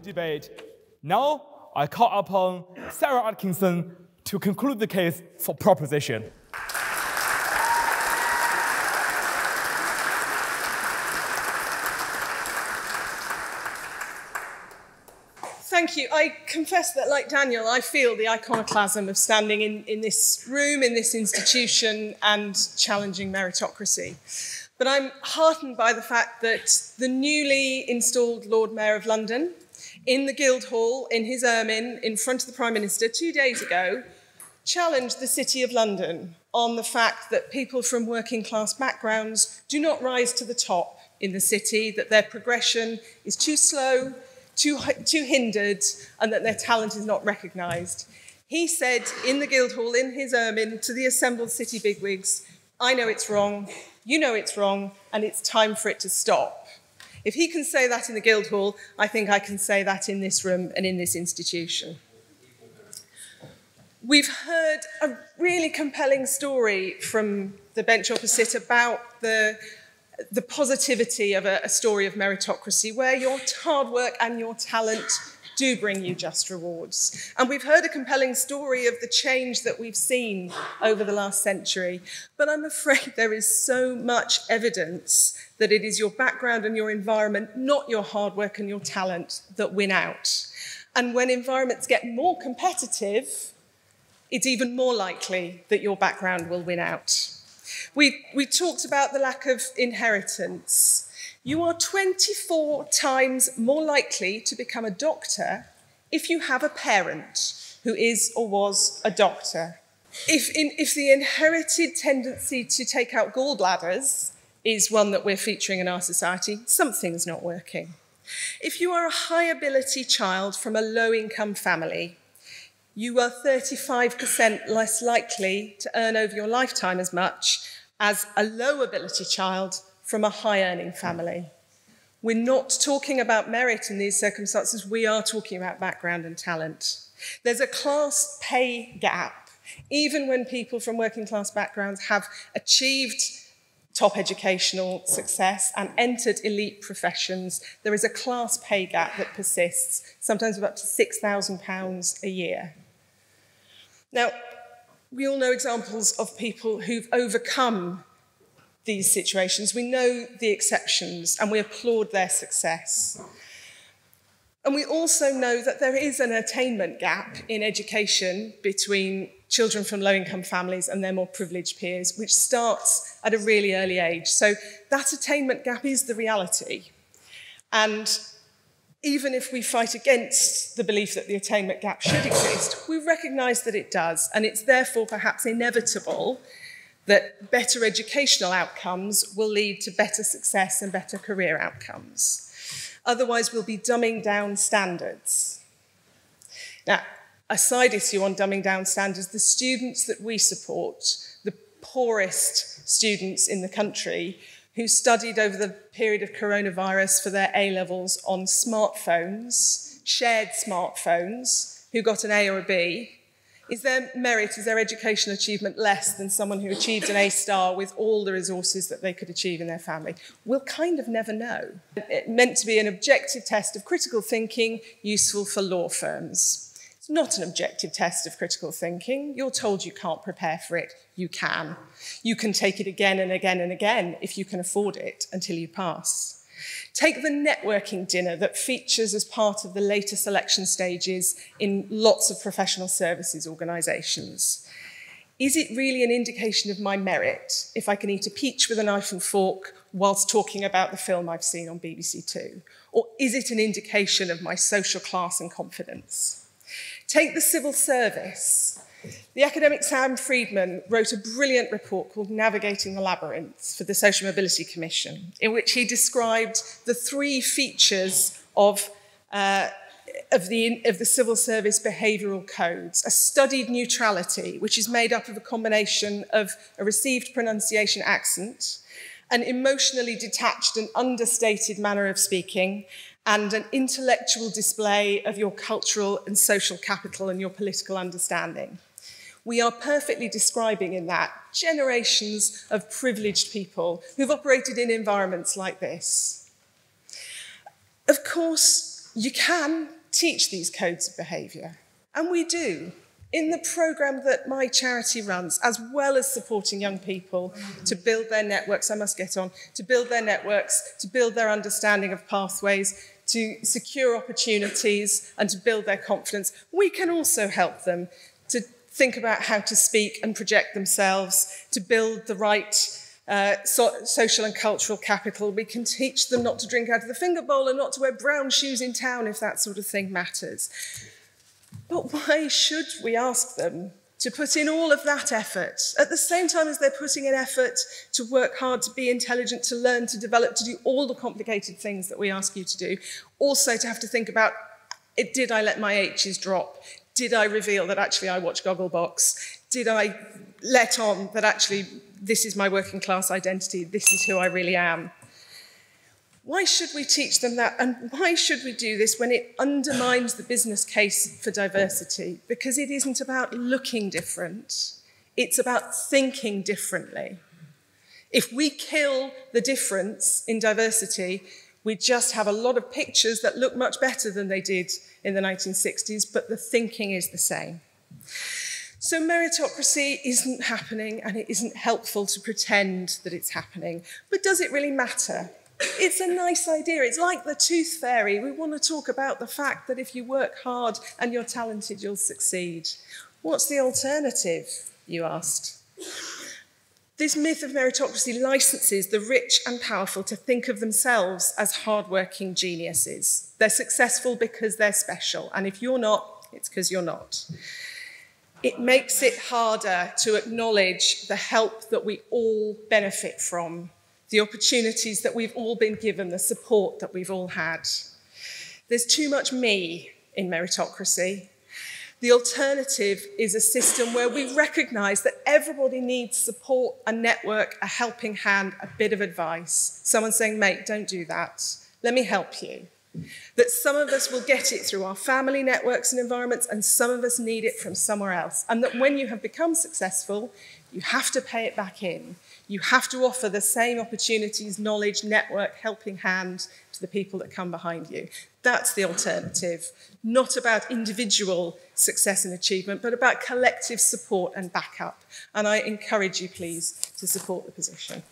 debate. Now, I call upon Sarah Atkinson to conclude the case for Proposition. Thank you. I confess that, like Daniel, I feel the iconoclasm of standing in this room, in this institution, and challenging meritocracy. But I'm heartened by the fact that the newly installed Lord Mayor of London, in the Guildhall, in his ermine, in front of the Prime Minister 2 days ago, challenged the City of London on the fact that people from working class backgrounds do not rise to the top in the city, that their progression is too slow, too hindered, and that their talent is not recognised. He said in the Guildhall, in his ermine, to the assembled city bigwigs, I know it's wrong, you know it's wrong, and it's time for it to stop. If he can say that in the Guildhall, I think I can say that in this room and in this institution. We've heard a really compelling story from the bench opposite about the positivity of a story of meritocracy, where your hard work and your talent do bring you just rewards. And we've heard a compelling story of the change that we've seen over the last century. But I'm afraid there is so much evidence that it is your background and your environment, not your hard work and your talent, that win out. And when environments get more competitive, it's even more likely that your background will win out. We talked about the lack of inheritance. You are 24 times more likely to become a doctor if you have a parent who is or was a doctor. If the inherited tendency to take out gallbladders is one that we're featuring in our society, something's not working. If you are a high ability child from a low income family, you are 35% less likely to earn over your lifetime as much as a low ability child from a high earning family. We're not talking about merit in these circumstances, we are talking about background and talent. There's a class pay gap. Even when people from working class backgrounds have achieved top educational success and entered elite professions, there is a class pay gap that persists, sometimes of up to £6,000 a year. Now, we all know examples of people who've overcome these situations. We know the exceptions and we applaud their success. And we also know that there is an attainment gap in education between children from low-income families and their more privileged peers, which starts at a really early age. So that attainment gap is the reality. And even if we fight against the belief that the attainment gap should exist, we recognise that it does, and it's therefore perhaps inevitable that better educational outcomes will lead to better success and better career outcomes. Otherwise, we'll be dumbing down standards. Now, a side issue on dumbing down standards, the students that we support, the poorest students in the country, who studied over the period of coronavirus for their A-levels on smartphones, shared smartphones, who got an A or a B, is their merit, is their educational achievement less than someone who achieved an A-star with all the resources that they could achieve in their family? We'll kind of never know. It's meant to be an objective test of critical thinking, useful for law firms. It's not an objective test of critical thinking. You're told you can't prepare for it. You can. You can take it again and again and again if you can afford it until you pass. Take the networking dinner that features as part of the later selection stages in lots of professional services organisations. Is it really an indication of my merit if I can eat a peach with a knife and fork whilst talking about the film I've seen on BBC Two? Or is it an indication of my social class and confidence? Take the civil service. The academic Sam Friedman wrote a brilliant report called Navigating the Labyrinth for the Social Mobility Commission, in which he described the 3 features of the civil service behavioural codes: a studied neutrality, which is made up of a combination of a received pronunciation accent, an emotionally detached and understated manner of speaking, and an intellectual display of your cultural and social capital and your political understanding. We are perfectly describing in that generations of privileged people who've operated in environments like this. Of course, you can teach these codes of behaviour. And we do. In the programme that my charity runs, as well as supporting young people to build their networks, I must get on, to build their networks, to build their understanding of pathways, to secure opportunities and to build their confidence, we can also help them to think about how to speak and project themselves, to build the right social and cultural capital. We can teach them not to drink out of the finger bowl and not to wear brown shoes in town if that sort of thing matters. But why should we ask them to put in all of that effort at the same time as they're putting in effort to work hard, to be intelligent, to learn, to develop, to do all the complicated things that we ask you to do? Also to have to think about, did I let my H's drop? Did I reveal that actually I watch Gogglebox? Did I let on that actually this is my working class identity, this is who I really am? Why should we teach them that? And why should we do this when it undermines the business case for diversity? Because it isn't about looking different, it's about thinking differently. If we kill the difference in diversity, we just have a lot of pictures that look much better than they did in the 1960s, but the thinking is the same. So meritocracy isn't happening, and it isn't helpful to pretend that it's happening. But does it really matter? It's a nice idea. It's like the tooth fairy. We want to talk about the fact that if you work hard and you're talented, you'll succeed. What's the alternative, you asked? This myth of meritocracy licenses the rich and powerful to think of themselves as hardworking geniuses. They're successful because they're special, and if you're not, it's because you're not. It makes it harder to acknowledge the help that we all benefit from, the opportunities that we've all been given, the support that we've all had. There's too much me in meritocracy. The alternative is a system where we recognise that everybody needs support, a network, a helping hand, a bit of advice. Someone saying, mate, don't do that. Let me help you. That some of us will get it through our family networks and environments, and some of us need it from somewhere else. And that when you have become successful, you have to pay it back in. You have to offer the same opportunities, knowledge, network, helping hand to the people that come behind you. That's the alternative. Not about individual success and achievement, but about collective support and backup. And I encourage you, please, to support the position.